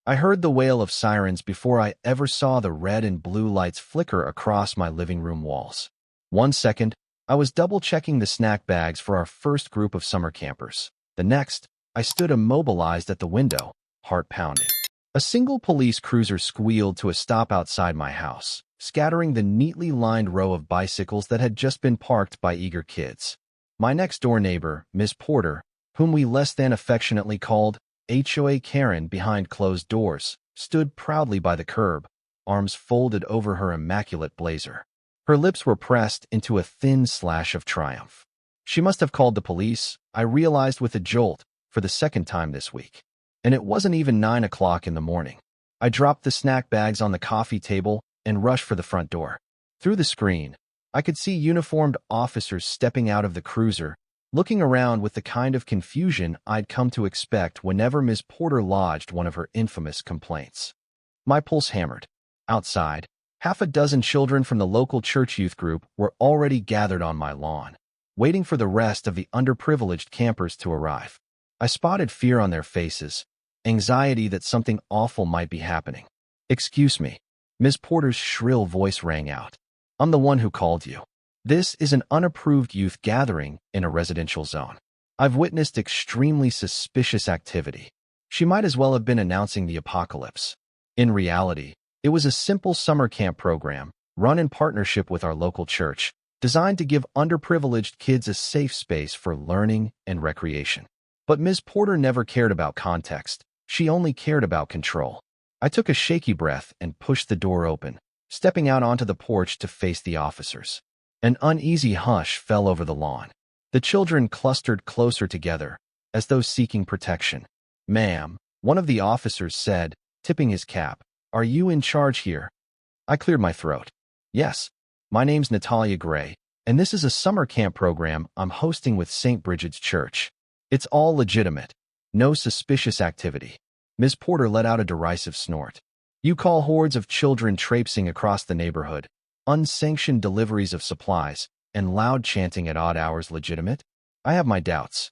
I heard the wail of sirens before I ever saw the red and blue lights flicker across my living room walls. 1 second, I was double-checking the snack bags for our first group of summer campers. The next, I stood immobilized at the window, heart pounding. A single police cruiser squealed to a stop outside my house, scattering the neatly lined row of bicycles that had just been parked by eager kids. My next-door neighbor, Ms. Porter, whom we less than affectionately called HOA Karen behind closed doors, stood proudly by the curb, arms folded over her immaculate blazer. Her lips were pressed into a thin slash of triumph. She must have called the police, I realized with a jolt, for the second time this week. And it wasn't even 9 o'clock in the morning. I dropped the snack bags on the coffee table and rushed for the front door. Through the screen, I could see uniformed officers stepping out of the cruiser, looking around with the kind of confusion I'd come to expect whenever Ms. Porter lodged one of her infamous complaints. My pulse hammered. Outside, half a dozen children from the local church youth group were already gathered on my lawn, waiting for the rest of the underprivileged campers to arrive. I spotted fear on their faces, anxiety that something awful might be happening. "Excuse me," Ms. Porter's shrill voice rang out. "I'm the one who called you. This is an unapproved youth gathering in a residential zone. I've witnessed extremely suspicious activity." She might as well have been announcing the apocalypse. In reality, it was a simple summer camp program, run in partnership with our local church, designed to give underprivileged kids a safe space for learning and recreation. But Ms. Porter never cared about context. She only cared about control. I took a shaky breath and pushed the door open, stepping out onto the porch to face the officers. An uneasy hush fell over the lawn. The children clustered closer together, as though seeking protection. "Ma'am," one of the officers said, tipping his cap, "are you in charge here?" I cleared my throat. "Yes, my name's Natalia Gray, and this is a summer camp program I'm hosting with St. Bridget's Church. It's all legitimate. No suspicious activity." Ms. Porter let out a derisive snort. "You call hordes of children traipsing across the neighborhood, unsanctioned deliveries of supplies, and loud chanting at odd hours legitimate? I have my doubts."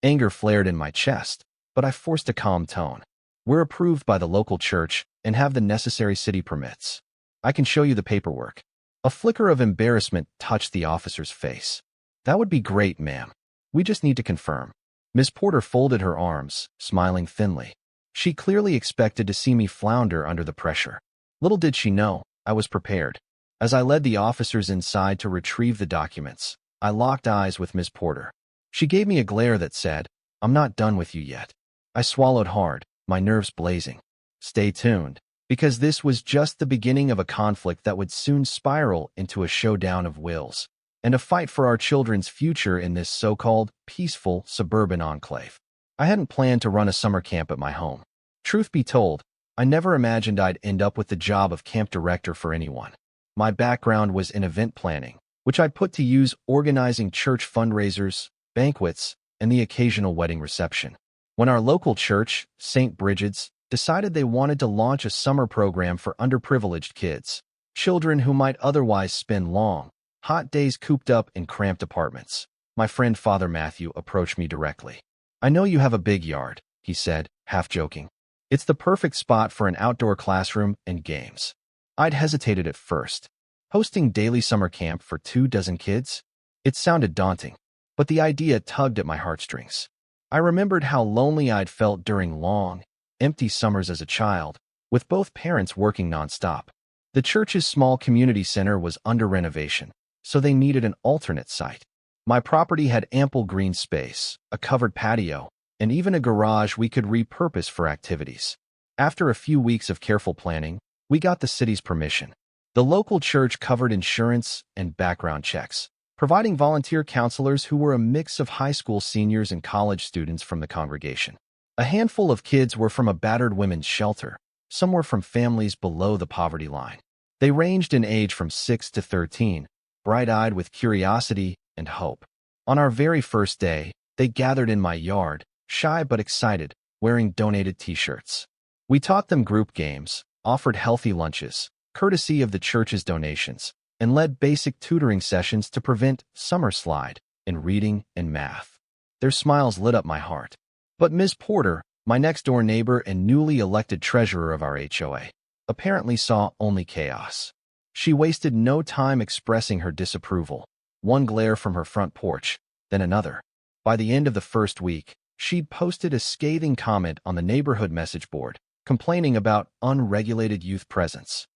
Anger flared in my chest, but I forced a calm tone. "We're approved by the local church and have the necessary city permits. I can show you the paperwork." A flicker of embarrassment touched the officer's face. "That would be great, ma'am. We just need to confirm." Ms. Porter folded her arms, smiling thinly. She clearly expected to see me flounder under the pressure. Little did she know, I was prepared. As I led the officers inside to retrieve the documents, I locked eyes with Ms. Porter. She gave me a glare that said, "I'm not done with you yet." I swallowed hard, my nerves blazing. Stay tuned, because this was just the beginning of a conflict that would soon spiral into a showdown of wills, and a fight for our children's future in this so-called peaceful suburban enclave. I hadn't planned to run a summer camp at my home. Truth be told, I never imagined I'd end up with the job of camp director for anyone. My background was in event planning, which I'd put to use organizing church fundraisers, banquets, and the occasional wedding reception. When our local church, St. Bridget's, decided they wanted to launch a summer program for underprivileged kids, children who might otherwise spend long, hot days cooped up in cramped apartments, my friend Father Matthew approached me directly. "I know you have a big yard," he said, half joking. "It's the perfect spot for an outdoor classroom and games." I'd hesitated at first. Hosting daily summer camp for 24 kids? It sounded daunting, but the idea tugged at my heartstrings. I remembered how lonely I'd felt during long, empty summers as a child, with both parents working nonstop. The church's small community center was under renovation, so they needed an alternate site. My property had ample green space, a covered patio, and even a garage we could repurpose for activities. After a few weeks of careful planning, we got the city's permission. The local church covered insurance and background checks, providing volunteer counselors who were a mix of high school seniors and college students from the congregation. A handful of kids were from a battered women's shelter. Some were from families below the poverty line. They ranged in age from 6 to 13, bright-eyed with curiosity and hope. On our very first day, they gathered in my yard, shy but excited, wearing donated t-shirts. We taught them group games, offered healthy lunches, courtesy of the church's donations, and led basic tutoring sessions to prevent summer slide in reading and math. Their smiles lit up my heart. But Ms. Porter, My next-door neighbor and newly elected treasurer of our HOA apparently saw only chaos. She wasted no time expressing her disapproval, one glare from her front porch, then another. By the end of the first week, she'd posted a scathing comment on the neighborhood message board, complaining about unregulated youth presence.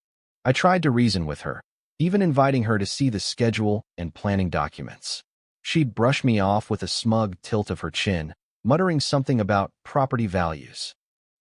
I tried to reason with her, even inviting her to see the schedule and planning documents. She'd brush me off with a smug tilt of her chin, muttering something about property values.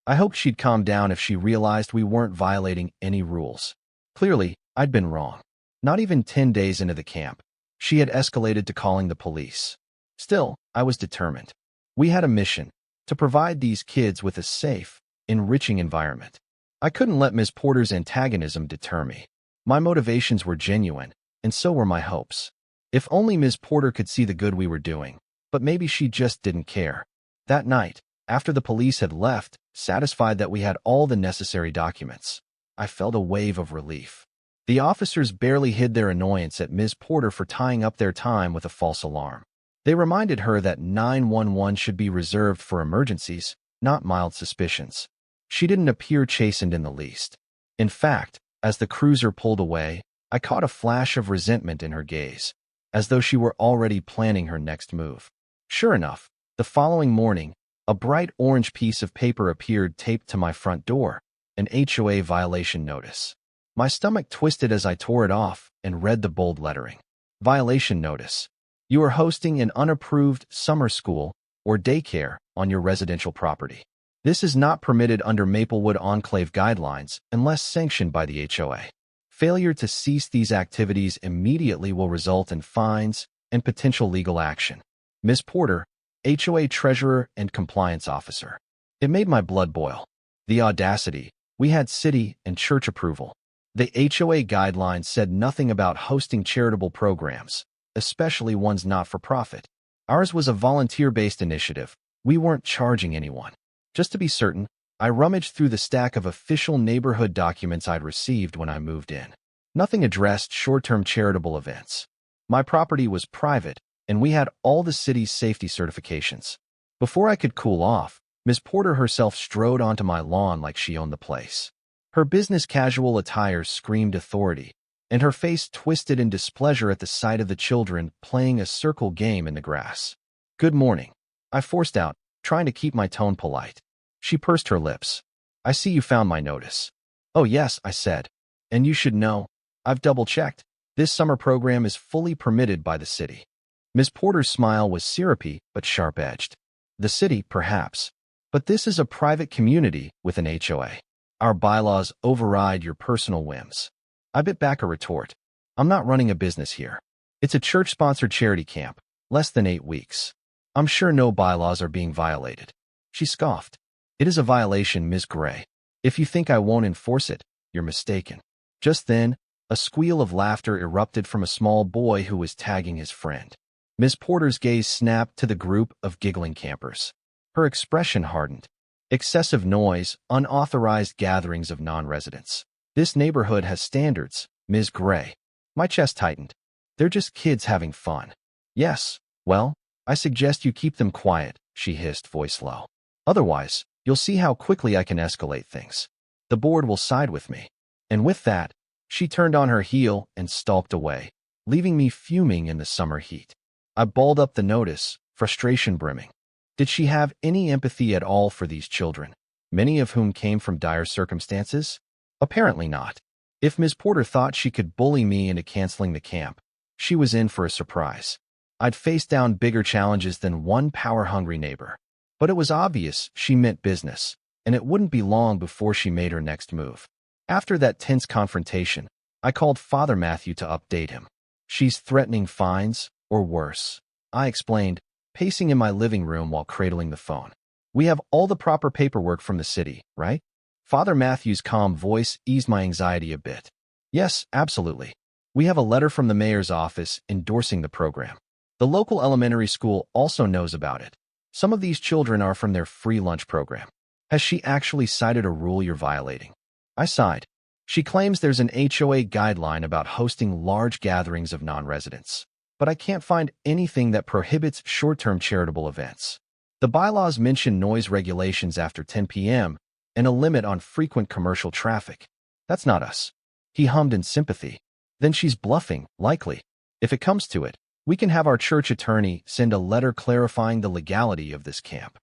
I hoped she'd calm down if she realized we weren't violating any rules. Clearly, I'd been wrong. Not even 10 days into the camp, she had escalated to calling the police. Still, I was determined. We had a mission: to provide these kids with a safe, enriching environment. I couldn't let Ms. Porter's antagonism deter me. My motivations were genuine, and so were my hopes. If only Ms. Porter could see the good we were doing, but maybe she just didn't care. That night, after the police had left, satisfied that we had all the necessary documents, I felt a wave of relief. The officers barely hid their annoyance at Ms. Porter for tying up their time with a false alarm. They reminded her that 911 should be reserved for emergencies, not mild suspicions. She didn't appear chastened in the least. In fact, as the cruiser pulled away, I caught a flash of resentment in her gaze, as though she were already planning her next move. Sure enough, the following morning, a bright orange piece of paper appeared taped to my front door, an HOA violation notice. My stomach twisted as I tore it off and read the bold lettering. Violation notice. You are hosting an unapproved summer school or daycare on your residential property. This is not permitted under Maplewood Enclave guidelines unless sanctioned by the HOA. Failure to cease these activities immediately will result in fines and potential legal action. Ms. Porter, HOA Treasurer and Compliance Officer. It made my blood boil. The audacity. We had city and church approval. The HOA guidelines said nothing about hosting charitable programs, especially ones not-for-profit. Ours was a volunteer-based initiative. We weren't charging anyone. Just to be certain, I rummaged through the stack of official neighborhood documents I'd received when I moved in. Nothing addressed short-term charitable events. My property was private, and we had all the city's safety certifications. Before I could cool off, Ms. Porter herself strode onto my lawn like she owned the place. Her business-casual attire screamed authority, and her face twisted in displeasure at the sight of the children playing a circle game in the grass. "Good morning," I forced out, trying to keep my tone polite. She pursed her lips. "I see you found my notice." "Oh yes," I said. "And you should know. I've double-checked. This summer program is fully permitted by the city." Ms. Porter's smile was syrupy but sharp-edged. "The city, perhaps. But this is a private community with an HOA. Our bylaws override your personal whims." I bit back a retort. "I'm not running a business here. It's a church-sponsored charity camp, less than 8 weeks. I'm sure no bylaws are being violated." She scoffed. "It is a violation, Ms. Gray. If you think I won't enforce it, you're mistaken." Just then, a squeal of laughter erupted from a small boy who was tagging his friend. Ms. Porter's gaze snapped to the group of giggling campers. Her expression hardened. "Excessive noise, unauthorized gatherings of non-residents. This neighborhood has standards, Ms. Gray." My chest tightened. "They're just kids having fun." "Yes, well, I suggest you keep them quiet," she hissed, voice low. "Otherwise, you'll see how quickly I can escalate things. The board will side with me." And with that, she turned on her heel and stalked away, leaving me fuming in the summer heat. I balled up the notice, frustration brimming. Did she have any empathy at all for these children, many of whom came from dire circumstances? Apparently not. If Ms. Porter thought she could bully me into canceling the camp, she was in for a surprise. I'd faced down bigger challenges than one power-hungry neighbor. But it was obvious she meant business, and it wouldn't be long before she made her next move. After that tense confrontation, I called Father Matthew to update him. "She's threatening fines, or worse," I explained, pacing in my living room while cradling the phone. "We have all the proper paperwork from the city, right?" Father Matthew's calm voice eased my anxiety a bit. "Yes, absolutely. We have a letter from the mayor's office endorsing the program. The local elementary school also knows about it. Some of these children are from their free lunch program." "Has she actually cited a rule you're violating?" I sighed. "She claims there's an HOA guideline about hosting large gatherings of non-residents, but I can't find anything that prohibits short-term charitable events. The bylaws mention noise regulations after 10 p.m. and a limit on frequent commercial traffic. That's not us. He hummed in sympathy. Then she's bluffing, likely. If it comes to it, we can have our church attorney send a letter clarifying the legality of this camp.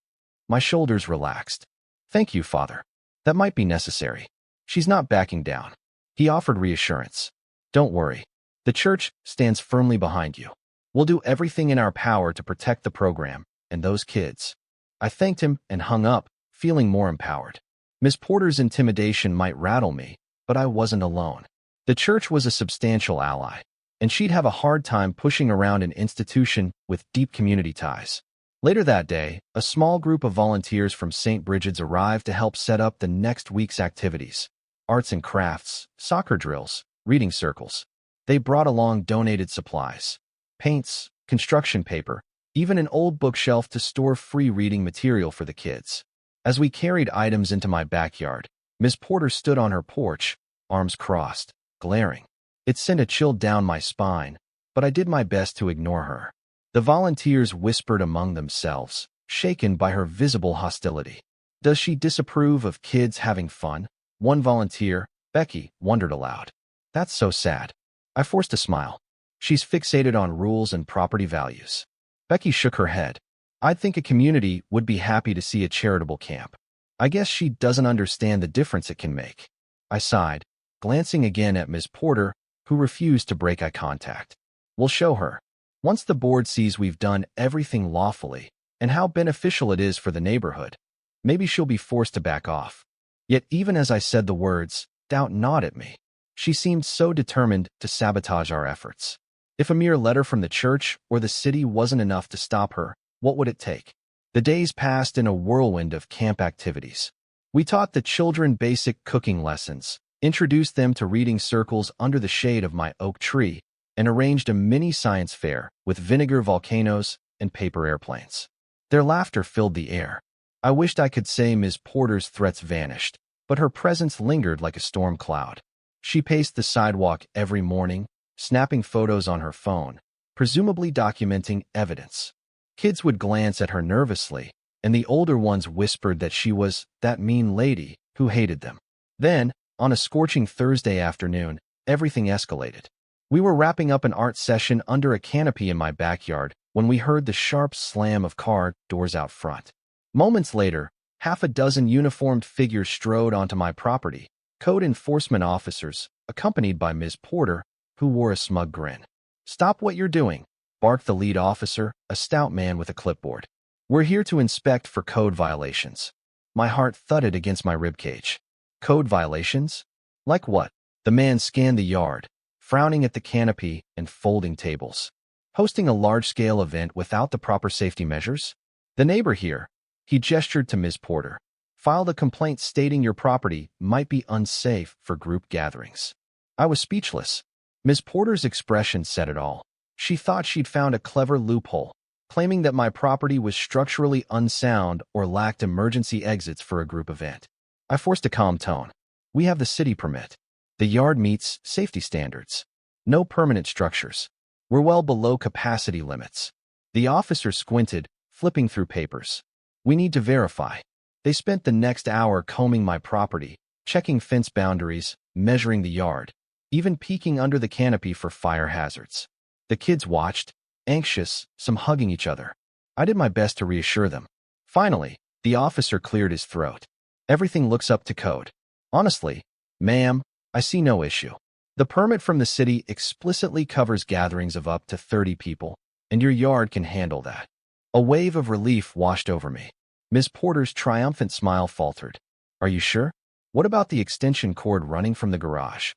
My shoulders relaxed. Thank you, Father. That might be necessary. She's not backing down. He offered reassurance. Don't worry. The church stands firmly behind you. We'll do everything in our power to protect the program and those kids. I thanked him and hung up, feeling more empowered. Miss Porter's intimidation might rattle me, but I wasn't alone. The church was a substantial ally, and she'd have a hard time pushing around an institution with deep community ties. Later that day, a small group of volunteers from St. Brigid's arrived to help set up the next week's activities. Arts and crafts, soccer drills, reading circles. They brought along donated supplies. Paints, construction paper, even an old bookshelf to store free reading material for the kids. As we carried items into my backyard, Miss Porter stood on her porch, arms crossed, glaring. It sent a chill down my spine, but I did my best to ignore her. The volunteers whispered among themselves, shaken by her visible hostility. Does she disapprove of kids having fun? One volunteer, Becky, wondered aloud. That's so sad. I forced a smile. She's fixated on rules and property values. Becky shook her head. I'd think a community would be happy to see a charitable camp. I guess she doesn't understand the difference it can make. I sighed, glancing again at Miss Porter, who refused to break eye contact. We'll show her. Once the board sees we've done everything lawfully and how beneficial it is for the neighborhood, maybe she'll be forced to back off. Yet even as I said the words, doubt gnawed at me. She seemed so determined to sabotage our efforts. If a mere letter from the church or the city wasn't enough to stop her, what would it take? The days passed in a whirlwind of camp activities. We taught the children basic cooking lessons, introduced them to reading circles under the shade of my oak tree, and arranged a mini science fair with vinegar volcanoes and paper airplanes. Their laughter filled the air. I wished I could say Ms. Porter's threats vanished, but her presence lingered like a storm cloud. She paced the sidewalk every morning, snapping photos on her phone, presumably documenting evidence. Kids would glance at her nervously, and the older ones whispered that she was that mean lady who hated them. Then, on a scorching Thursday afternoon, everything escalated. We were wrapping up an art session under a canopy in my backyard when we heard the sharp slam of car doors out front. Moments later, half a dozen uniformed figures strode onto my property, code enforcement officers, accompanied by Ms. Porter, who wore a smug grin. "Stop what you're doing," barked the lead officer, a stout man with a clipboard. "We're here to inspect for code violations." My heart thudded against my ribcage. Code violations? Like what? The man scanned the yard, frowning at the canopy and folding tables. Hosting a large-scale event without the proper safety measures? The neighbor here, he gestured to Ms. Porter, filed a complaint stating your property might be unsafe for group gatherings. I was speechless. Ms. Porter's expression said it all. She thought she'd found a clever loophole, claiming that my property was structurally unsound or lacked emergency exits for a group event. I forced a calm tone. We have the city permit. The yard meets safety standards. No permanent structures. We're well below capacity limits. The officer squinted, flipping through papers. We need to verify. They spent the next hour combing my property, checking fence boundaries, measuring the yard, even peeking under the canopy for fire hazards. The kids watched, anxious, some hugging each other. I did my best to reassure them. Finally, the officer cleared his throat. Everything looks up to code. Honestly, ma'am, I see no issue. The permit from the city explicitly covers gatherings of up to 30 people, and your yard can handle that. A wave of relief washed over me. Ms. Porter's triumphant smile faltered. Are you sure? What about the extension cord running from the garage?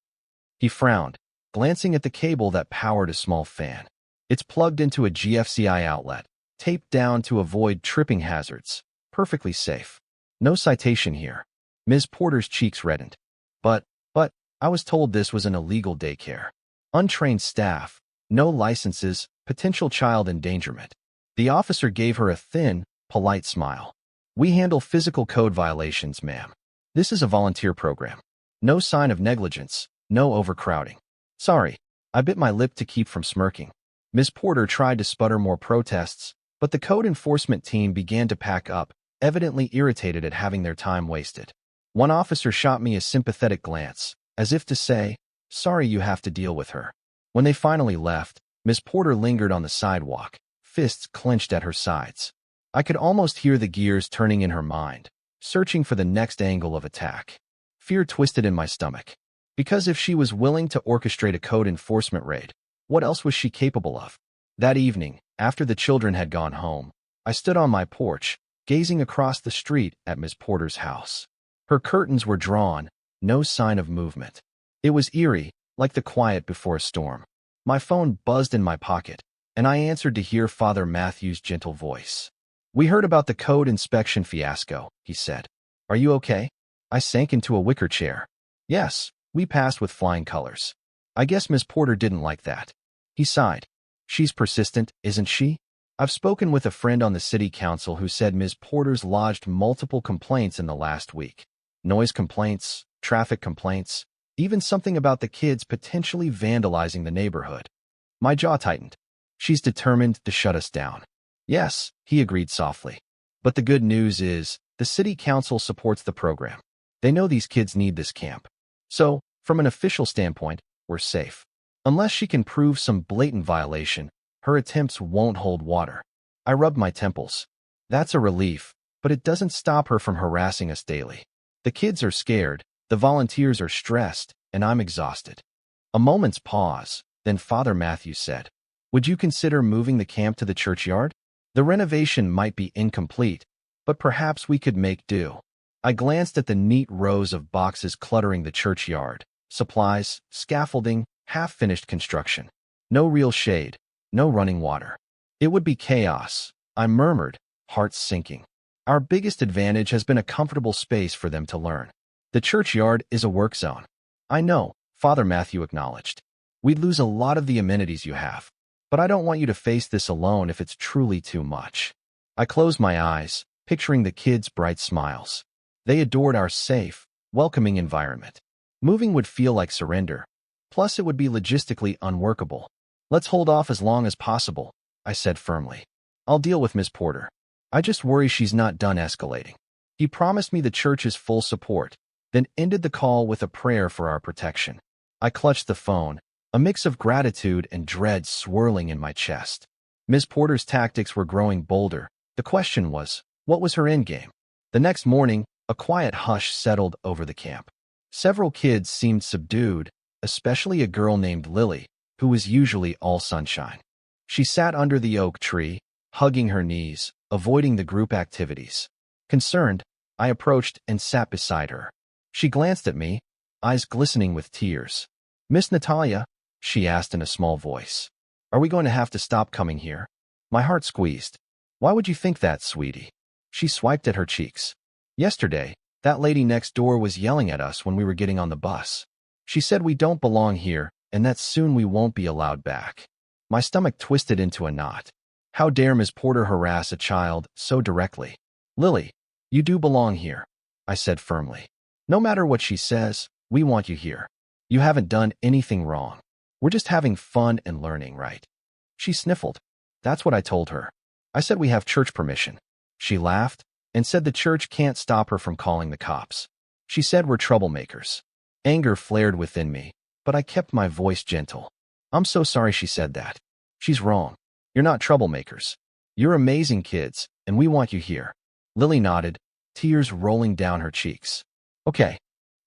He frowned, glancing at the cable that powered a small fan. It's plugged into a GFCI outlet, taped down to avoid tripping hazards. Perfectly safe. No citation here. Ms. Porter's cheeks reddened. But, I was told this was an illegal daycare. Untrained staff, no licenses, potential child endangerment. The officer gave her a thin, polite smile. We handle physical code violations, ma'am. This is a volunteer program. No sign of negligence, no overcrowding. Sorry, I bit my lip to keep from smirking. Ms. Porter tried to sputter more protests, But the code enforcement team began to pack up, evidently irritated at having their time wasted. One officer shot me a sympathetic glance, as if to say, "Sorry you have to deal with her." When they finally left, Miss Porter lingered on the sidewalk, fists clenched at her sides. I could almost hear the gears turning in her mind, searching for the next angle of attack. Fear twisted in my stomach. Because if she was willing to orchestrate a code enforcement raid, what else was she capable of? That evening, after the children had gone home, I stood on my porch, gazing across the street at Miss Porter's house. Her curtains were drawn, no sign of movement. It was eerie, like the quiet before a storm. My phone buzzed in my pocket, and I answered to hear Father Matthew's gentle voice. "We heard about the code inspection fiasco," he said. "Are you okay?" I sank into a wicker chair. "Yes, we passed with flying colors. I guess Miss Porter didn't like that." He sighed. "She's persistent, isn't she? I've spoken with a friend on the city council who said Ms. Porter's lodged multiple complaints in the last week. Noise complaints, traffic complaints, even something about the kids potentially vandalizing the neighborhood." My jaw tightened. "She's determined to shut us down." "Yes," he agreed softly. "But the good news is, the city council supports the program. They know these kids need this camp. So, from an official standpoint, we're safe. Unless she can prove some blatant violation, her attempts won't hold water." I rubbed my temples. That's a relief, but it doesn't stop her from harassing us daily. The kids are scared, the volunteers are stressed, and I'm exhausted. A moment's pause, then Father Matthew said, "Would you consider moving the camp to the churchyard? The renovation might be incomplete, but perhaps we could make do." I glanced at the neat rows of boxes cluttering the churchyard, supplies, scaffolding, half-finished construction. No real shade, no running water. "It would be chaos," I murmured, heart sinking. "Our biggest advantage has been a comfortable space for them to learn. The churchyard is a work zone." "I know," Father Matthew acknowledged. "We'd lose a lot of the amenities you have. But I don't want you to face this alone if it's truly too much." I closed my eyes, picturing the kids' bright smiles. They adored our safe, welcoming environment. Moving would feel like surrender. Plus, it would be logistically unworkable. "Let's hold off as long as possible," I said firmly. "I'll deal with Miss Porter. I just worry she's not done escalating." He promised me the church's full support, then ended the call with a prayer for our protection. I clutched the phone, a mix of gratitude and dread swirling in my chest. Miss Porter's tactics were growing bolder. The question was, what was her endgame? The next morning, a quiet hush settled over the camp. Several kids seemed subdued, especially a girl named Lily, who was usually all sunshine. She sat under the oak tree, hugging her knees, avoiding the group activities. Concerned, I approached and sat beside her. She glanced at me, eyes glistening with tears. "Miss Natalia?" she asked in a small voice. "Are we going to have to stop coming here?" My heart squeezed. "Why would you think that, sweetie?" She swiped at her cheeks. "Yesterday, that lady next door was yelling at us when we were getting on the bus. She said we don't belong here and that soon we won't be allowed back." My stomach twisted into a knot. How dare Miss Porter harass a child so directly? "Lily, you do belong here," I said firmly. "No matter what she says, we want you here. You haven't done anything wrong. We're just having fun and learning, right?" She sniffled. "That's what I told her. I said we have church permission." She laughed and said the church can't stop her from calling the cops. She said we're troublemakers. Anger flared within me, but I kept my voice gentle. "I'm so sorry she said that. She's wrong. You're not troublemakers. You're amazing kids, and we want you here." Lily nodded, tears rolling down her cheeks. "Okay."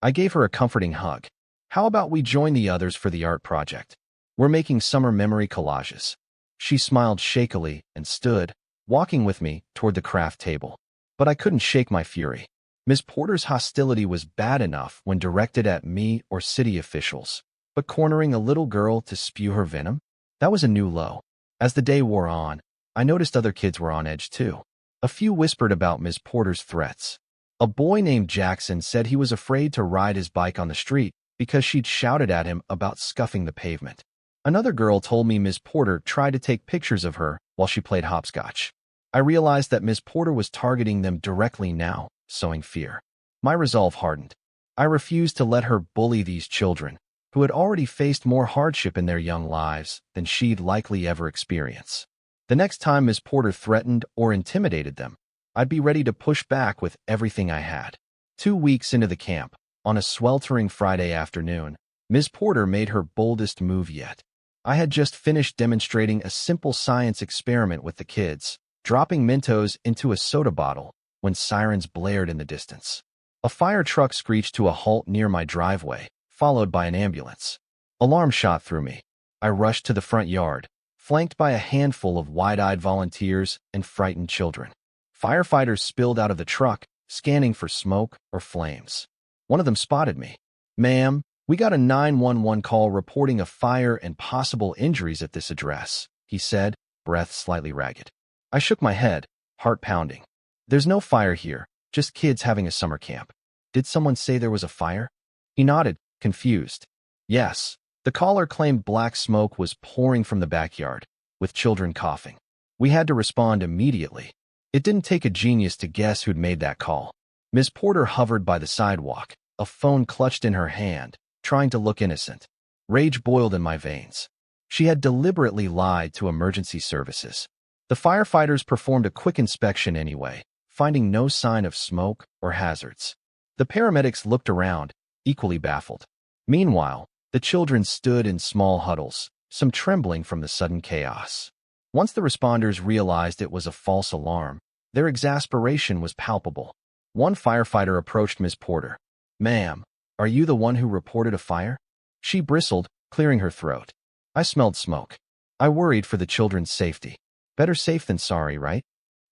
I gave her a comforting hug. "How about we join the others for the art project? We're making summer memory collages." She smiled shakily and stood, walking with me toward the craft table. But I couldn't shake my fury. Miss Porter's hostility was bad enough when directed at me or city officials, but cornering a little girl to spew her venom? That was a new low. As the day wore on, I noticed other kids were on edge too. A few whispered about Miss Porter's threats. A boy named Jackson said he was afraid to ride his bike on the street because she'd shouted at him about scuffing the pavement. Another girl told me Miss Porter tried to take pictures of her while she played hopscotch. I realized that Miss Porter was targeting them directly now, sowing fear. My resolve hardened. I refused to let her bully these children, who had already faced more hardship in their young lives than she'd likely ever experience. The next time Miss Porter threatened or intimidated them, I'd be ready to push back with everything I had. 2 weeks into the camp, on a sweltering Friday afternoon, Ms. Porter made her boldest move yet. I had just finished demonstrating a simple science experiment with the kids, dropping Mentos into a soda bottle, when sirens blared in the distance. A fire truck screeched to a halt near my driveway, followed by an ambulance. Alarm shot through me. I rushed to the front yard, flanked by a handful of wide-eyed volunteers and frightened children. Firefighters spilled out of the truck, scanning for smoke or flames. One of them spotted me. "Ma'am, we got a 911 call reporting a fire and possible injuries at this address," he said, breath slightly ragged. I shook my head, heart pounding. "There's no fire here, just kids having a summer camp." "Did someone say there was a fire?" He nodded, confused. "Yes." The caller claimed black smoke was pouring from the backyard, with children coughing. We had to respond immediately. It didn't take a genius to guess who'd made that call. Miss Porter hovered by the sidewalk, a phone clutched in her hand, trying to look innocent. Rage boiled in my veins. She had deliberately lied to emergency services. The firefighters performed a quick inspection anyway, finding no sign of smoke or hazards. The paramedics looked around, equally baffled. Meanwhile, the children stood in small huddles, some trembling from the sudden chaos. Once the responders realized it was a false alarm, their exasperation was palpable. One firefighter approached Ms. Porter. "Ma'am, are you the one who reported a fire?" She bristled, clearing her throat. I smelled smoke. I worried for the children's safety. Better safe than sorry, right?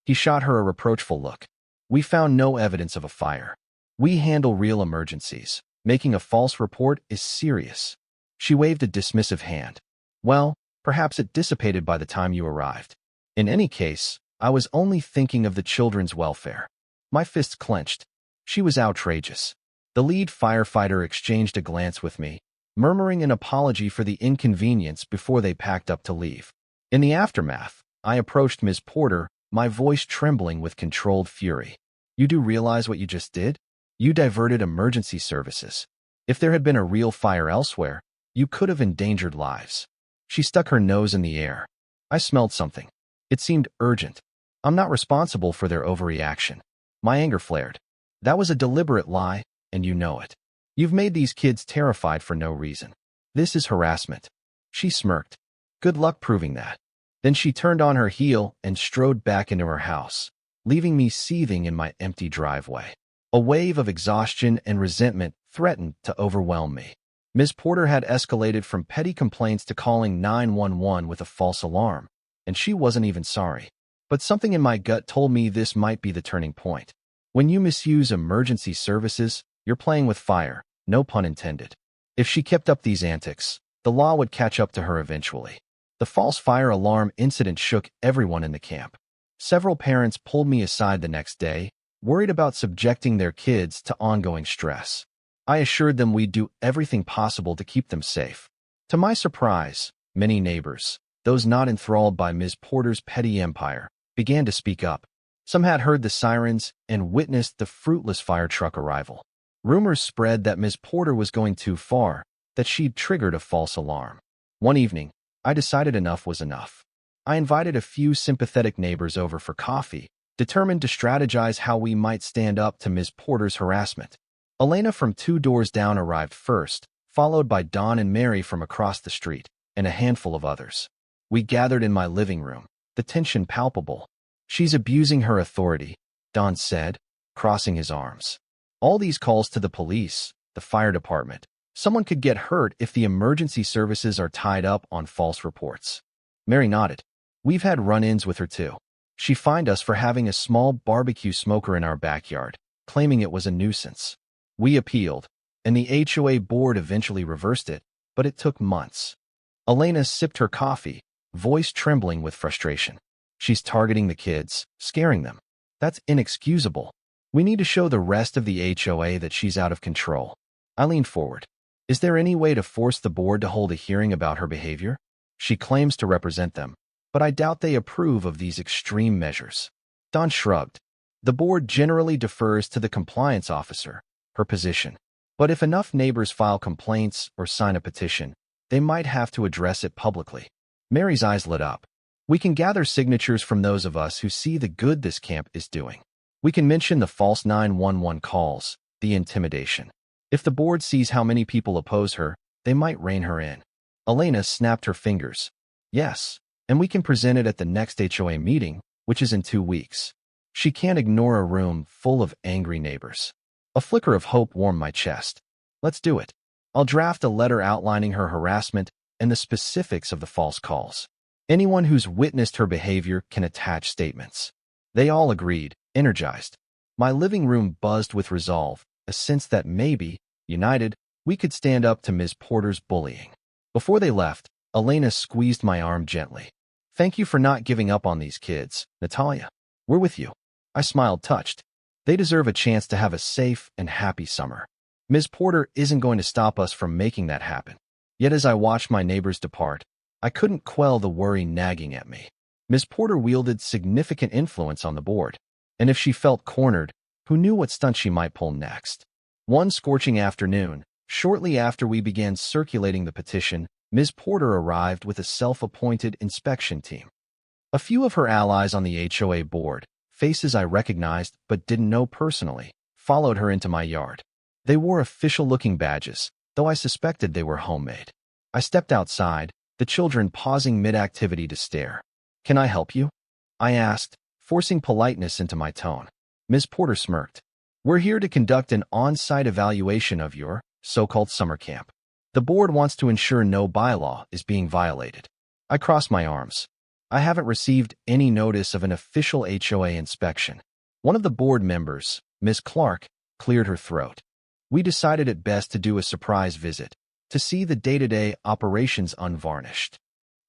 He shot her a reproachful look. "We found no evidence of a fire. We handle real emergencies. Making a false report is serious." She waved a dismissive hand. "Well, perhaps it dissipated by the time you arrived. In any case, I was only thinking of the children's welfare." My fists clenched. She was outrageous. The lead firefighter exchanged a glance with me, murmuring an apology for the inconvenience before they packed up to leave. In the aftermath, I approached Ms. Porter, my voice trembling with controlled fury. "You do realize what you just did? You diverted emergency services. If there had been a real fire elsewhere, you could have endangered lives." She stuck her nose in the air. I smelled something. It seemed urgent. "I'm not responsible for their overreaction." My anger flared. "That was a deliberate lie, and you know it. You've made these kids terrified for no reason. This is harassment." She smirked. "Good luck proving that." Then she turned on her heel and strode back into her house, leaving me seething in my empty driveway. A wave of exhaustion and resentment threatened to overwhelm me. Ms. Porter had escalated from petty complaints to calling 911 with a false alarm, and she wasn't even sorry. But something in my gut told me this might be the turning point. When you misuse emergency services, you're playing with fire, no pun intended. If she kept up these antics, the law would catch up to her eventually. The false fire alarm incident shook everyone in the camp. Several parents pulled me aside the next day, worried about subjecting their kids to ongoing stress. I assured them we'd do everything possible to keep them safe. To my surprise, many neighbors, those not enthralled by Ms. Porter's petty empire, began to speak up. Some had heard the sirens and witnessed the fruitless fire truck arrival. Rumors spread that Ms. Porter was going too far, that she'd triggered a false alarm. One evening, I decided enough was enough. I invited a few sympathetic neighbors over for coffee, determined to strategize how we might stand up to Ms. Porter's harassment. Elena from 2 doors down arrived first, followed by Dawn and Mary from across the street, and a handful of others. We gathered in my living room, the tension palpable. "She's abusing her authority," Dawn said, crossing his arms. "All these calls to the police, the fire department. Someone could get hurt if the emergency services are tied up on false reports." Mary nodded. "We've had run-ins with her too. She fined us for having a small barbecue smoker in our backyard, claiming it was a nuisance. We appealed, and the HOA board eventually reversed it, but it took months." Elena sipped her coffee, voice trembling with frustration. "She's targeting the kids, scaring them. That's inexcusable. We need to show the rest of the HOA that she's out of control." I leaned forward. "Is there any way to force the board to hold a hearing about her behavior? She claims to represent them, but I doubt they approve of these extreme measures." Dawn shrugged. "The board generally defers to the compliance officer, her position. But if enough neighbors file complaints or sign a petition, they might have to address it publicly." Mary's eyes lit up. We can gather signatures from those of us who see the good this camp is doing. We can mention the false 911 calls, the intimidation. If the board sees how many people oppose her, they might rein her in. Elena snapped her fingers. Yes, and we can present it at the next HOA meeting, which is in 2 weeks. She can't ignore a room full of angry neighbors. A flicker of hope warmed my chest. Let's do it. I'll draft a letter outlining her harassment and the specifics of the false calls. Anyone who's witnessed her behavior can attach statements. They all agreed, energized. My living room buzzed with resolve, a sense that maybe, united, we could stand up to Ms. Porter's bullying. Before they left, Elena squeezed my arm gently. Thank you for not giving up on these kids, Natalia. We're with you. I smiled, touched. They deserve a chance to have a safe and happy summer. Ms. Porter isn't going to stop us from making that happen. Yet as I watched my neighbors depart, I couldn't quell the worry nagging at me. Ms. Porter wielded significant influence on the board, and if she felt cornered, who knew what stunt she might pull next? One scorching afternoon, shortly after we began circulating the petition, Ms. Porter arrived with a self-appointed inspection team. A few of her allies on the HOA board, faces I recognized but didn't know personally, followed her into my yard. They wore official-looking badges, though I suspected they were homemade. I stepped outside, the children pausing mid-activity to stare. Can I help you? I asked, forcing politeness into my tone. Ms. Porter smirked. We're here to conduct an on-site evaluation of your so-called summer camp. The board wants to ensure no bylaw is being violated. I crossed my arms. I haven't received any notice of an official HOA inspection. One of the board members, Ms. Clark, cleared her throat. We decided it best to do a surprise visit, to see the day-to-day operations unvarnished.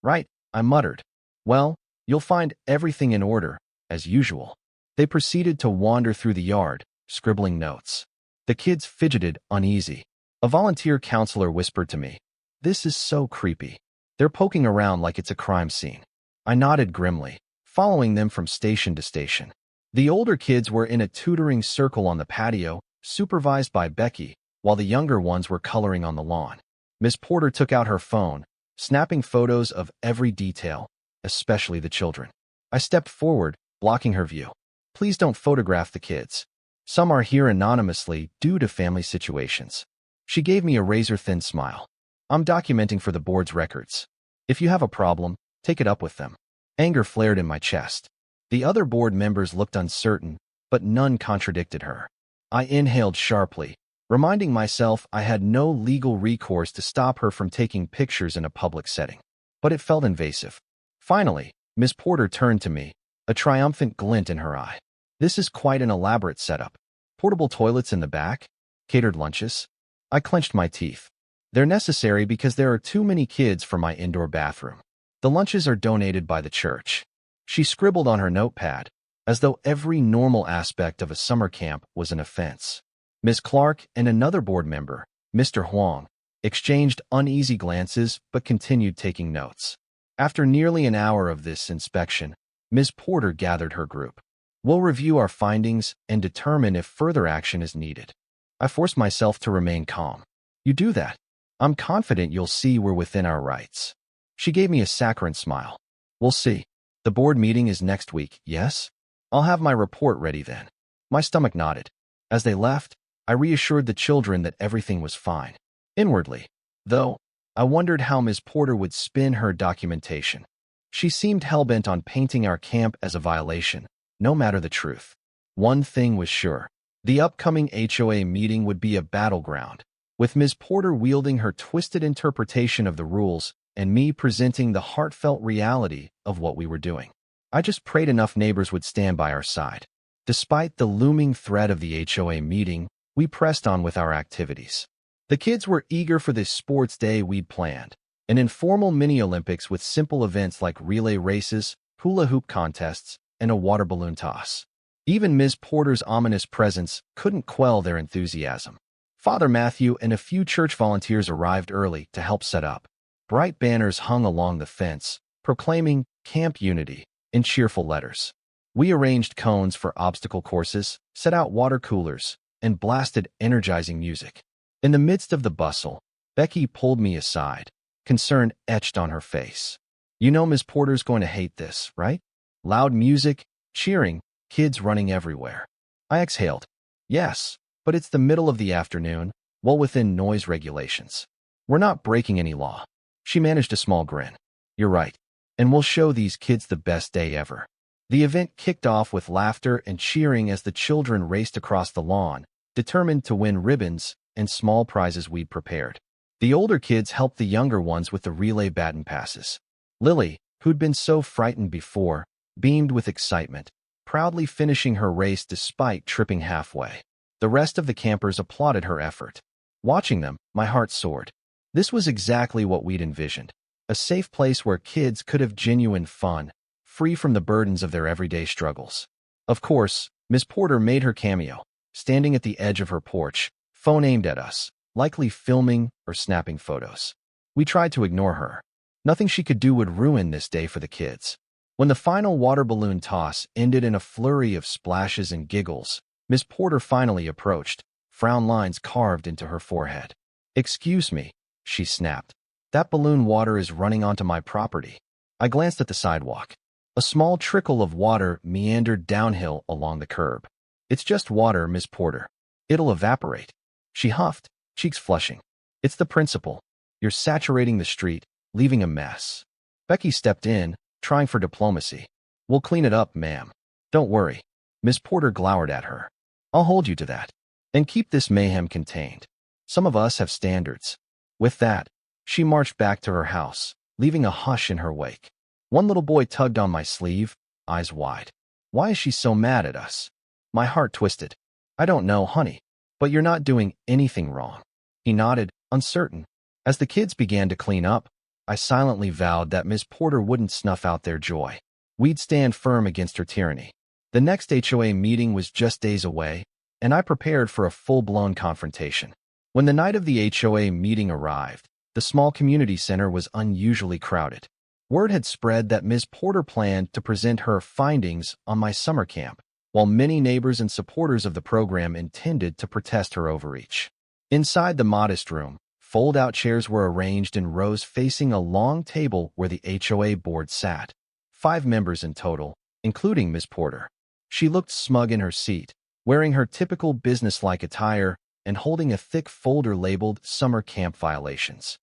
Right, I muttered. Well, you'll find everything in order, as usual. They proceeded to wander through the yard, scribbling notes. The kids fidgeted, uneasy. A volunteer counselor whispered to me, "This is so creepy. They're poking around like it's a crime scene." I nodded grimly, following them from station to station. The older kids were in a tutoring circle on the patio, supervised by Becky, while the younger ones were coloring on the lawn. Miss Porter took out her phone, snapping photos of every detail, especially the children. I stepped forward, blocking her view. Please don't photograph the kids. Some are here anonymously due to family situations. She gave me a razor-thin smile. I'm documenting for the board's records. If you have a problem, take it up with them. Anger flared in my chest. The other board members looked uncertain, but none contradicted her. I inhaled sharply, reminding myself I had no legal recourse to stop her from taking pictures in a public setting. But it felt invasive. Finally, Miss Porter turned to me, a triumphant glint in her eye. This is quite an elaborate setup. Portable toilets in the back? Catered lunches? I clenched my teeth. They're necessary because there are too many kids for my indoor bathroom. The lunches are donated by the church. She scribbled on her notepad, as though every normal aspect of a summer camp was an offense. Ms. Clark and another board member, Mr. Huang, exchanged uneasy glances but continued taking notes. After nearly an hour of this inspection, Ms. Porter gathered her group. We'll review our findings and determine if further action is needed. I forced myself to remain calm. You do that. I'm confident you'll see we're within our rights. She gave me a saccharine smile. We'll see. The board meeting is next week, yes? I'll have my report ready then. My stomach nodded. As they left, I reassured the children that everything was fine. Inwardly, though, I wondered how Ms. Porter would spin her documentation. She seemed hell-bent on painting our camp as a violation, no matter the truth. One thing was sure. The upcoming HOA meeting would be a battleground, with Ms. Porter wielding her twisted interpretation of the rules and me presenting the heartfelt reality of what we were doing. I just prayed enough neighbors would stand by our side. Despite the looming threat of the HOA meeting, we pressed on with our activities. The kids were eager for this sports day we'd planned, an informal mini-Olympics with simple events like relay races, hula hoop contests, and a water balloon toss. Even Ms. Porter's ominous presence couldn't quell their enthusiasm. Father Matthew and a few church volunteers arrived early to help set up. Bright banners hung along the fence, proclaiming Camp Unity in cheerful letters. We arranged cones for obstacle courses, set out water coolers, and blasted energizing music. In the midst of the bustle, Becky pulled me aside, concern etched on her face. You know Miss Porter's going to hate this, right? Loud music, cheering, kids running everywhere. I exhaled. Yes, but it's the middle of the afternoon, well within noise regulations. We're not breaking any law. She managed a small grin. You're right. And we'll show these kids the best day ever. The event kicked off with laughter and cheering as the children raced across the lawn, determined to win ribbons and small prizes we'd prepared. The older kids helped the younger ones with the relay baton passes. Lily, who'd been so frightened before, beamed with excitement, proudly finishing her race despite tripping halfway. The rest of the campers applauded her effort. Watching them, my heart soared. This was exactly what we'd envisioned. A safe place where kids could have genuine fun, free from the burdens of their everyday struggles. Of course, Miss Porter made her cameo, standing at the edge of her porch, phone aimed at us, likely filming or snapping photos. We tried to ignore her. Nothing she could do would ruin this day for the kids. When the final water balloon toss ended in a flurry of splashes and giggles, Miss Porter finally approached, frown lines carved into her forehead. "Excuse me," she snapped. "That balloon water is running onto my property." I glanced at the sidewalk. A small trickle of water meandered downhill along the curb. "It's just water, Miss Porter. It'll evaporate." She huffed, cheeks flushing. "It's the principle. You're saturating the street, leaving a mess." Becky stepped in, trying for diplomacy. "We'll clean it up, ma'am. Don't worry." Miss Porter glowered at her. "I'll hold you to that. And keep this mayhem contained. Some of us have standards." With that, she marched back to her house, leaving a hush in her wake. One little boy tugged on my sleeve, eyes wide. "Why is she so mad at us?" My heart twisted. "I don't know, honey. But you're not doing anything wrong." He nodded, uncertain. As the kids began to clean up, I silently vowed that Miss Porter wouldn't snuff out their joy. We'd stand firm against her tyranny. The next HOA meeting was just days away, and I prepared for a full-blown confrontation. When the night of the HOA meeting arrived, the small community center was unusually crowded. Word had spread that Ms. Porter planned to present her findings on my summer camp, while many neighbors and supporters of the program intended to protest her overreach. Inside the modest room, fold-out chairs were arranged in rows facing a long table where the HOA board sat. 5 members in total, including Ms. Porter. She looked smug in her seat, wearing her typical business-like attire and holding a thick folder labeled Summer Camp Violations.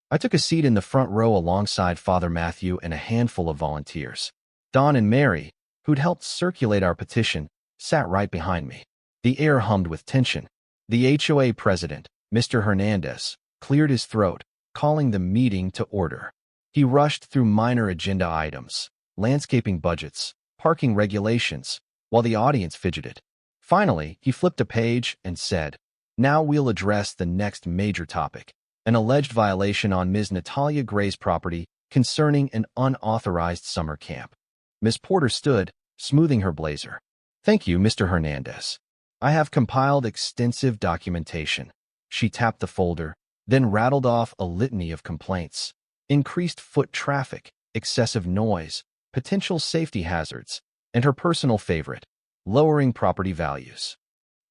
I took a seat in the front row alongside Father Matthew and a handful of volunteers. Don and Mary, who'd helped circulate our petition, sat right behind me. The air hummed with tension. The HOA president, Mr. Hernandez, cleared his throat, calling the meeting to order. He rushed through minor agenda items, landscaping budgets, parking regulations, while the audience fidgeted. Finally, he flipped a page and said, "Now we'll address the next major topic, an alleged violation on Ms. Natalia Gray's property concerning an unauthorized summer camp." Ms. Porter stood, smoothing her blazer. "Thank you, Mr. Hernandez. I have compiled extensive documentation." She tapped the folder, then rattled off a litany of complaints. Increased foot traffic, excessive noise, potential safety hazards, and her personal favorite, lowering property values.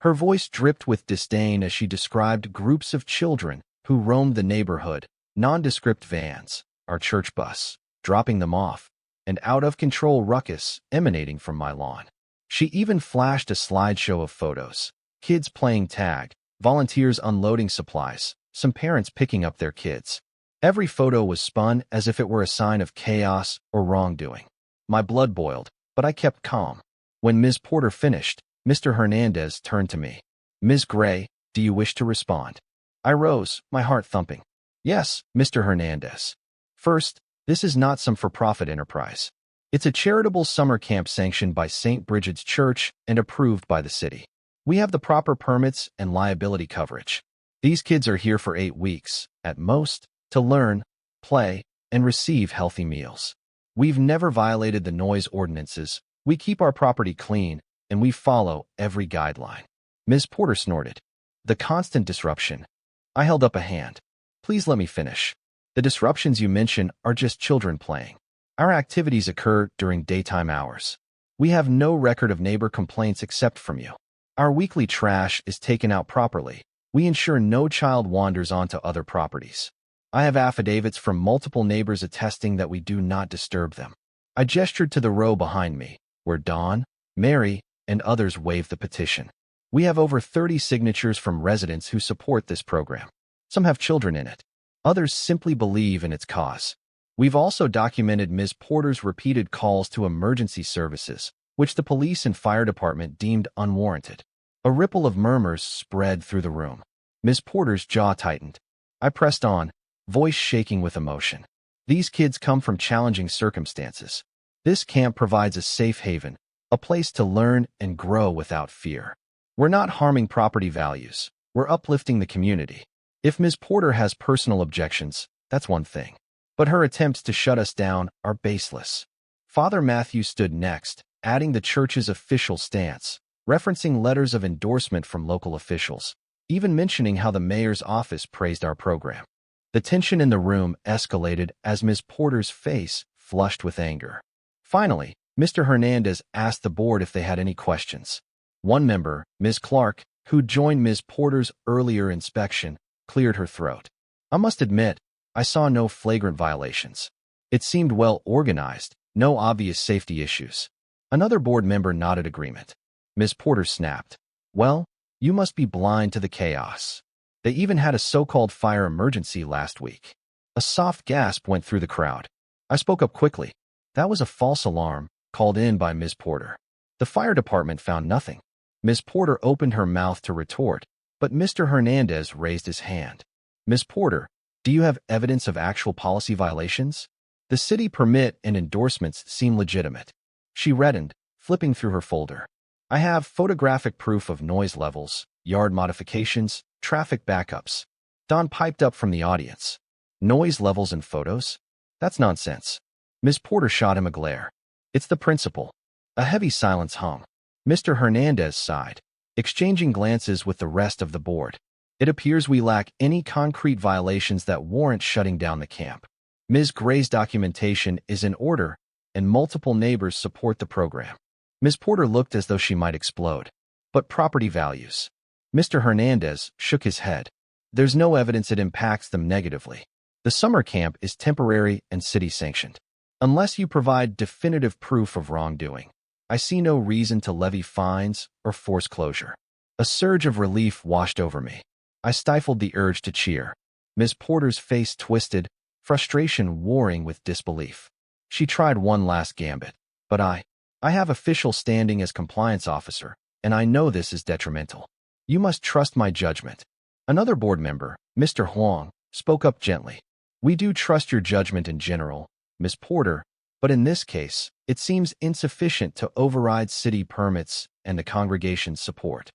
Her voice dripped with disdain as she described groups of children who roamed the neighborhood, nondescript vans, our church bus, dropping them off, and out-of-control ruckus emanating from my lawn. She even flashed a slideshow of photos, kids playing tag, volunteers unloading supplies, some parents picking up their kids. Every photo was spun as if it were a sign of chaos or wrongdoing. My blood boiled, but I kept calm. When Ms. Porter finished, Mr. Hernandez turned to me. "Ms. Gray, do you wish to respond?" I rose, my heart thumping. "Yes, Mr. Hernandez. First, this is not some for-profit enterprise. It's a charitable summer camp sanctioned by St. Bridget's Church and approved by the city. We have the proper permits and liability coverage. These kids are here for 8 weeks, at most, to learn, play, and receive healthy meals. We've never violated the noise ordinances. We keep our property clean, and we follow every guideline." Ms. Porter snorted. "The constant disruption." I held up a hand. "Please let me finish. The disruptions you mention are just children playing. Our activities occur during daytime hours. We have no record of neighbor complaints except from you. Our weekly trash is taken out properly. We ensure no child wanders onto other properties." I have affidavits from multiple neighbors attesting that we do not disturb them. I gestured to the row behind me, where Dawn, Mary, and others waved the petition. We have over 30 signatures from residents who support this program. Some have children in it. Others simply believe in its cause. We've also documented Ms. Porter's repeated calls to emergency services, which the police and fire department deemed unwarranted. A ripple of murmurs spread through the room. Ms. Porter's jaw tightened. I pressed on, voice shaking with emotion. These kids come from challenging circumstances. This camp provides a safe haven, a place to learn and grow without fear. We're not harming property values. We're uplifting the community. If Ms. Porter has personal objections, that's one thing. But her attempts to shut us down are baseless. Father Matthew stood next, adding the church's official stance, referencing letters of endorsement from local officials, even mentioning how the mayor's office praised our program. The tension in the room escalated as Ms. Porter's face flushed with anger. Finally, Mr. Hernandez asked the board if they had any questions. One member, Ms. Clark, who joined Ms. Porter's earlier inspection, cleared her throat. I must admit, I saw no flagrant violations. It seemed well organized, no obvious safety issues. Another board member nodded agreement. Ms. Porter snapped. Well, you must be blind to the chaos. They even had a so-called fire emergency last week. A soft gasp went through the crowd. I spoke up quickly. That was a false alarm, called in by Ms. Porter. The fire department found nothing. Ms. Porter opened her mouth to retort, but Mr. Hernandez raised his hand. Ms. Porter, do you have evidence of actual policy violations? The city permit and endorsements seem legitimate. She reddened, flipping through her folder. I have photographic proof of noise levels, yard modifications, traffic backups. Don piped up from the audience. Noise levels and photos? That's nonsense. Ms. Porter shot him a glare. It's the principle. A heavy silence hung. Mr. Hernandez sighed, exchanging glances with the rest of the board. It appears we lack any concrete violations that warrant shutting down the camp. Ms. Gray's documentation is in order, and multiple neighbors support the program. Ms. Porter looked as though she might explode. But property values. Mr. Hernandez shook his head. There's no evidence it impacts them negatively. The summer camp is temporary and city-sanctioned. Unless you provide definitive proof of wrongdoing, I see no reason to levy fines or force closure. A surge of relief washed over me. I stifled the urge to cheer. Ms. Porter's face twisted, frustration warring with disbelief. She tried one last gambit. But I have official standing as compliance officer, and I know this is detrimental. You must trust my judgment. Another board member, Mr. Huang, spoke up gently. We do trust your judgment in general, Ms. Porter, but in this case, it seems insufficient to override city permits and the congregation's support.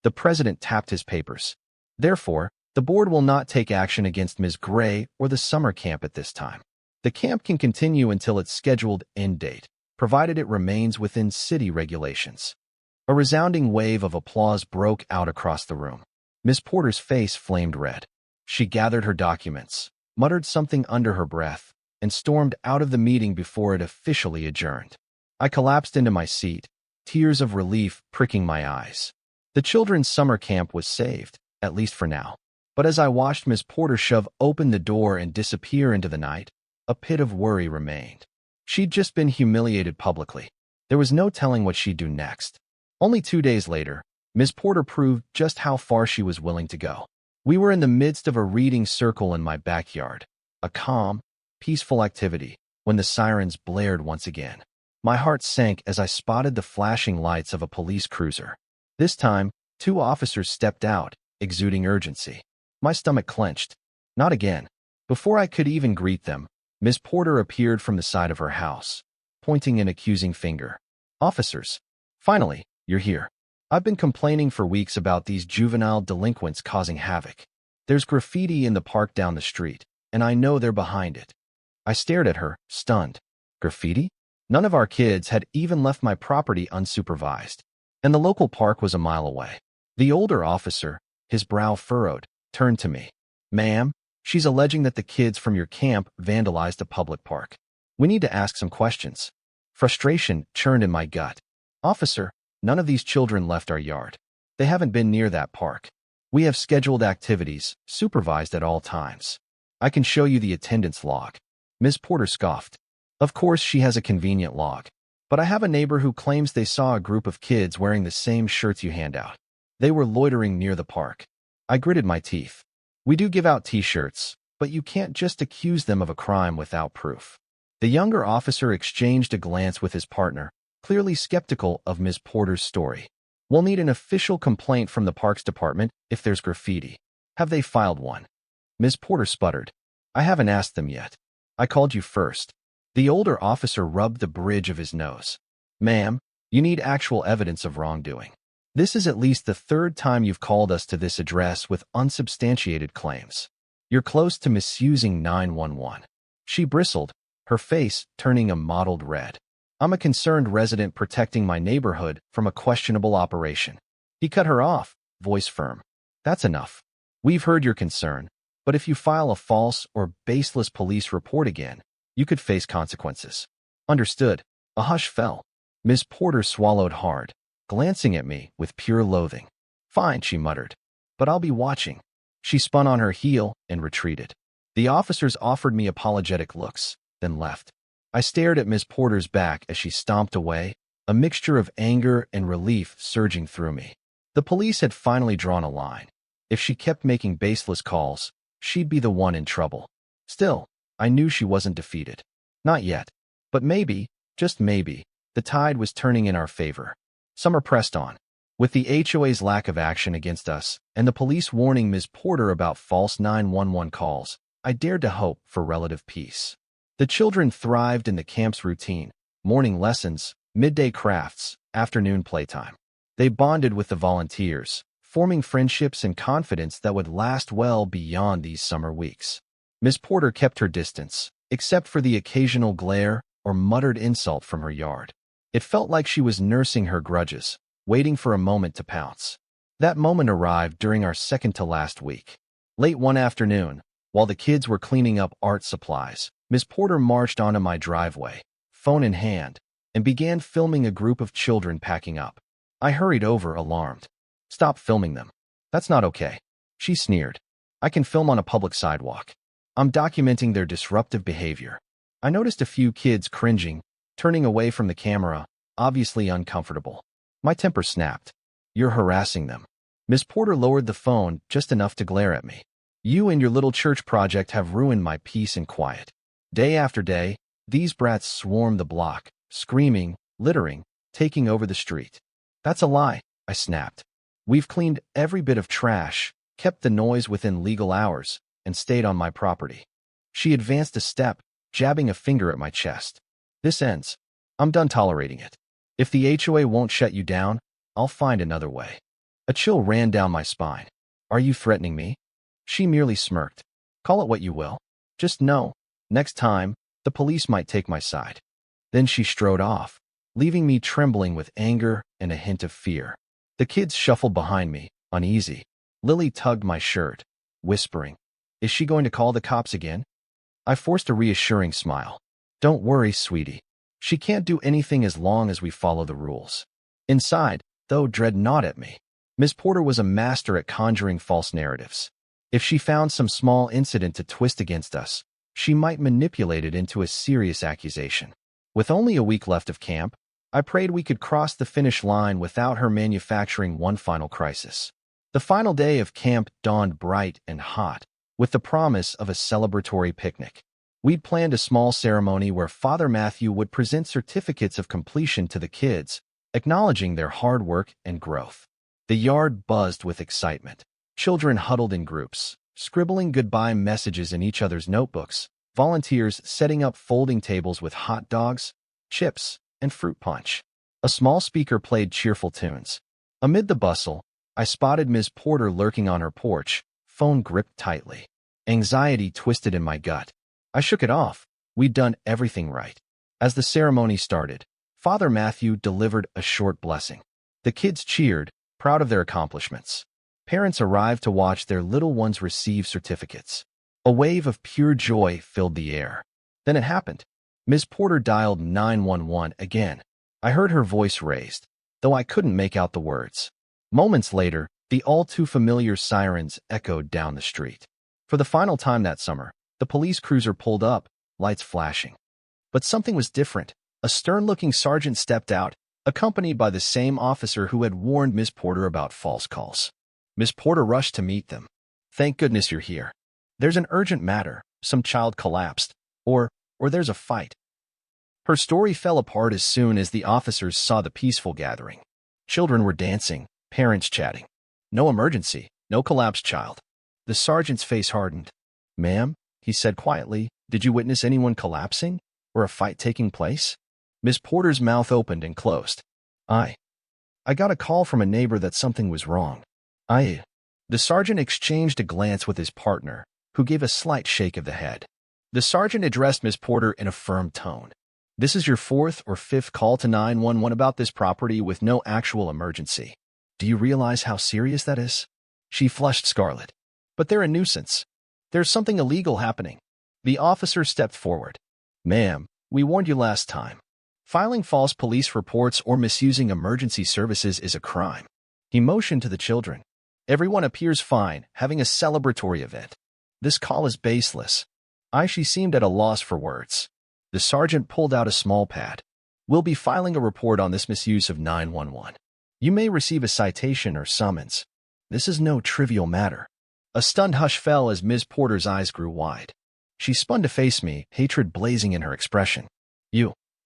The president tapped his papers. Therefore, the board will not take action against Ms. Gray or the summer camp at this time. The camp can continue until its scheduled end date, provided it remains within city regulations. A resounding wave of applause broke out across the room. Ms. Porter's face flamed red. She gathered her documents, muttered something under her breath, and stormed out of the meeting before it officially adjourned. I collapsed into my seat, tears of relief pricking my eyes. The children's summer camp was saved, at least for now. But as I watched Ms. Porter shove open the door and disappear into the night, a pit of worry remained. She'd just been humiliated publicly. There was no telling what she'd do next. Only 2 days later, Ms. Porter proved just how far she was willing to go. We were in the midst of a reading circle in my backyard, a calm, peaceful activity, when the sirens blared once again. My heart sank as I spotted the flashing lights of a police cruiser. This time, 2 officers stepped out, exuding urgency. My stomach clenched. Not again. Before I could even greet them, Ms. Porter appeared from the side of her house, pointing an accusing finger. Officers, finally, you're here. I've been complaining for weeks about these juvenile delinquents causing havoc. There's graffiti in the park down the street, and I know they're behind it. I stared at her, stunned. Graffiti? None of our kids had even left my property unsupervised, and the local park was a mile away. The older officer, his brow furrowed, turned to me. Ma'am, she's alleging that the kids from your camp vandalized a public park. We need to ask some questions. Frustration churned in my gut. Officer, none of these children left our yard. They haven't been near that park. We have scheduled activities, supervised at all times. I can show you the attendance log. Ms. Porter scoffed. Of course she has a convenient log. But I have a neighbor who claims they saw a group of kids wearing the same shirts you hand out. They were loitering near the park. I gritted my teeth. We do give out t-shirts, but you can't just accuse them of a crime without proof. The younger officer exchanged a glance with his partner, clearly skeptical of Ms. Porter's story. We'll need an official complaint from the Parks Department if there's graffiti. Have they filed one? Ms. Porter sputtered. I haven't asked them yet. I called you first. The older officer rubbed the bridge of his nose. Ma'am, you need actual evidence of wrongdoing. This is at least the third time you've called us to this address with unsubstantiated claims. You're close to misusing 911. She bristled, her face turning a mottled red. I'm a concerned resident protecting my neighborhood from a questionable operation. He cut her off, voice firm. That's enough. We've heard your concern, but if you file a false or baseless police report again, you could face consequences. Understood. A hush fell. Ms. Porter swallowed hard, glancing at me with pure loathing. Fine, she muttered. But I'll be watching. She spun on her heel and retreated. The officers offered me apologetic looks, then left. I stared at Ms. Porter's back as she stomped away, a mixture of anger and relief surging through me. The police had finally drawn a line. If she kept making baseless calls, she'd be the one in trouble. Still, I knew she wasn't defeated. Not yet. But maybe, just maybe, the tide was turning in our favor. Summer pressed on. With the HOA's lack of action against us and the police warning Ms. Porter about false 911 calls, I dared to hope for relative peace. The children thrived in the camp's routine, morning lessons, midday crafts, afternoon playtime. They bonded with the volunteers, forming friendships and confidence that would last well beyond these summer weeks. Ms. Porter kept her distance, except for the occasional glare or muttered insult from her yard. It felt like she was nursing her grudges, waiting for a moment to pounce. That moment arrived during our second-to-last week. Late one afternoon, while the kids were cleaning up art supplies, Ms. Porter marched onto my driveway, phone in hand, and began filming a group of children packing up. I hurried over, alarmed. Stop filming them. That's not okay. She sneered. I can film on a public sidewalk. I'm documenting their disruptive behavior. I noticed a few kids cringing, turning away from the camera, obviously uncomfortable. My temper snapped. You're harassing them. Ms. Porter lowered the phone just enough to glare at me. You and your little church project have ruined my peace and quiet. Day after day, these brats swarm the block, screaming, littering, taking over the street. That's a lie, I snapped. We've cleaned every bit of trash, kept the noise within legal hours, and stayed on my property. She advanced a step, jabbing a finger at my chest. This ends. I'm done tolerating it. If the HOA won't shut you down, I'll find another way. A chill ran down my spine. Are you threatening me? She merely smirked. Call it what you will. Just know, next time, the police might take my side. Then she strode off, leaving me trembling with anger and a hint of fear. The kids shuffled behind me, uneasy. Lily tugged my shirt, whispering, Is she going to call the cops again? I forced a reassuring smile. Don't worry, sweetie. She can't do anything as long as we follow the rules. Inside, though, Dread gnawed at me. Miss Porter was a master at conjuring false narratives. If she found some small incident to twist against us, she might manipulate it into a serious accusation. With only a week left of camp, I prayed we could cross the finish line without her manufacturing one final crisis. The final day of camp dawned bright and hot, with the promise of a celebratory picnic. We'd planned a small ceremony where Father Matthew would present certificates of completion to the kids, acknowledging their hard work and growth. The yard buzzed with excitement. Children huddled in groups, scribbling goodbye messages in each other's notebooks, volunteers setting up folding tables with hot dogs, chips, and fruit punch. A small speaker played cheerful tunes. Amid the bustle, I spotted Ms. Porter lurking on her porch, phone gripped tightly. Anxiety twisted in my gut. I shook it off. We'd done everything right. As the ceremony started, Father Matthew delivered a short blessing. The kids cheered, proud of their accomplishments. Parents arrived to watch their little ones receive certificates. A wave of pure joy filled the air. Then it happened. Ms. Porter dialed 911 again. I heard her voice raised, though I couldn't make out the words. Moments later, the all-too-familiar sirens echoed down the street. For the final time that summer, the The police cruiser pulled up, lights flashing. But something was different. A stern-looking sergeant stepped out, accompanied by the same officer who had warned Miss Porter about false calls. Miss Porter rushed to meet them. "Thank goodness you're here. There's an urgent matter. Some child collapsed. Or there's a fight." Her story fell apart as soon as the officers saw the peaceful gathering. Children were dancing, parents chatting. No emergency, no collapsed child. The sergeant's face hardened. "Ma'am," he said quietly, "did you witness anyone collapsing? Or a fight taking place?" Miss Porter's mouth opened and closed. I got a call from a neighbor that something was wrong. The sergeant exchanged a glance with his partner, who gave a slight shake of the head. The sergeant addressed Miss Porter in a firm tone. "This is your fourth or fifth call to 911 about this property with no actual emergency. Do you realize how serious that is?" She flushed scarlet. "But they're a nuisance. There's something illegal happening." The officer stepped forward. "Ma'am, we warned you last time. Filing false police reports or misusing emergency services is a crime." He motioned to the children. "Everyone appears fine, having a celebratory event. This call is baseless." She seemed at a loss for words. The sergeant pulled out a small pad. "We'll be filing a report on this misuse of 911. You may receive a citation or summons. This is no trivial matter." A stunned hush fell as Miss Porter's eyes grew wide. She spun to face me, hatred blazing in her expression.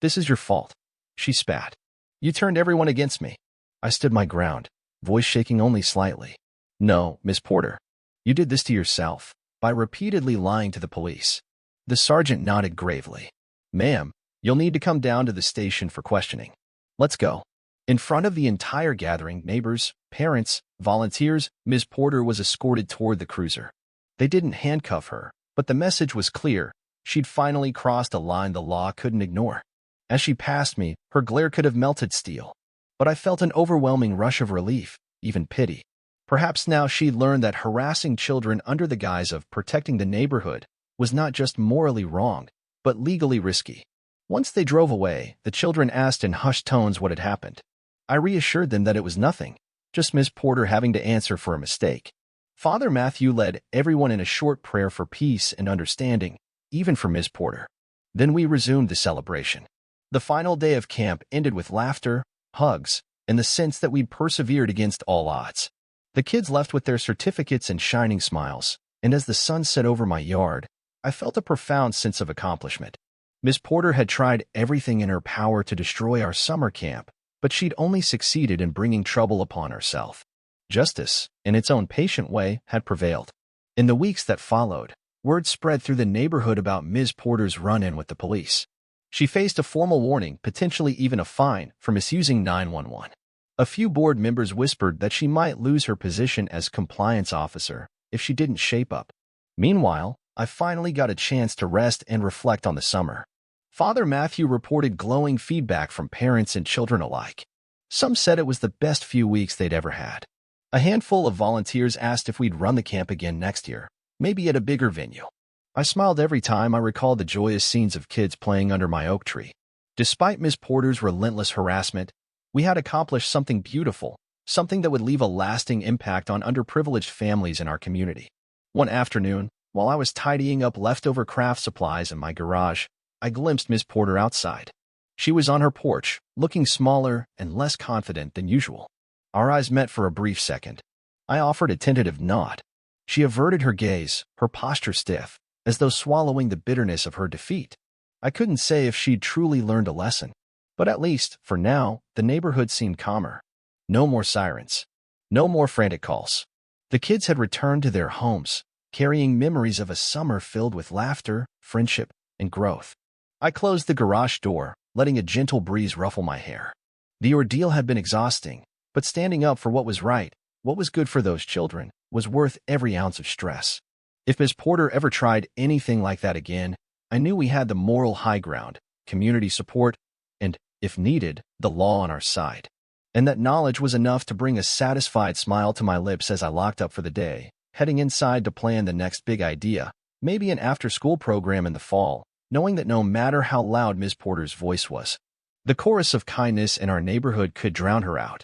This is your fault," she spat. "You turned everyone against me." I stood my ground, voice shaking only slightly. "No, Miss Porter. You did this to yourself, by repeatedly lying to the police." The sergeant nodded gravely. "Ma'am, you'll need to come down to the station for questioning. Let's go." In front of the entire gathering, neighbors, parents, volunteers, Miss Porter was escorted toward the cruiser. They didn't handcuff her, but the message was clear. She'd finally crossed a line the law couldn't ignore. As she passed me, her glare could have melted steel. But I felt an overwhelming rush of relief, even pity. Perhaps now she'd learned that harassing children under the guise of protecting the neighborhood was not just morally wrong, but legally risky. Once they drove away, the children asked in hushed tones what had happened. I reassured them that it was nothing, just Miss Porter having to answer for a mistake. Father Matthew led everyone in a short prayer for peace and understanding, even for Miss Porter. Then we resumed the celebration. The final day of camp ended with laughter, hugs, and the sense that we'd persevered against all odds. The kids left with their certificates and shining smiles, and as the sun set over my yard, I felt a profound sense of accomplishment. Miss Porter had tried everything in her power to destroy our summer camp, but she'd only succeeded in bringing trouble upon herself. Justice, in its own patient way, had prevailed. In the weeks that followed, word spread through the neighborhood about Ms. Porter's run-in with the police. She faced a formal warning, potentially even a fine, for misusing 911. A few board members whispered that she might lose her position as compliance officer if she didn't shape up. Meanwhile, I finally got a chance to rest and reflect on the summer. Father Matthew reported glowing feedback from parents and children alike. Some said it was the best few weeks they'd ever had. A handful of volunteers asked if we'd run the camp again next year, maybe at a bigger venue. I smiled every time I recalled the joyous scenes of kids playing under my oak tree. Despite Miss Porter's relentless harassment, we had accomplished something beautiful, something that would leave a lasting impact on underprivileged families in our community. One afternoon, while I was tidying up leftover craft supplies in my garage, I glimpsed Miss Porter outside. She was on her porch, looking smaller and less confident than usual. Our eyes met for a brief second. I offered a tentative nod. She averted her gaze, her posture stiff, as though swallowing the bitterness of her defeat. I couldn't say if she'd truly learned a lesson, but at least, for now, the neighborhood seemed calmer. No more sirens. No more frantic calls. The kids had returned to their homes, carrying memories of a summer filled with laughter, friendship, and growth. I closed the garage door, letting a gentle breeze ruffle my hair. The ordeal had been exhausting, but standing up for what was right, what was good for those children, was worth every ounce of stress. If Miss Porter ever tried anything like that again, I knew we had the moral high ground, community support, and, if needed, the law on our side. And that knowledge was enough to bring a satisfied smile to my lips as I locked up for the day, heading inside to plan the next big idea, maybe an after-school program in the fall, knowing that no matter how loud Miss Porter's voice was, the chorus of kindness in our neighborhood could drown her out.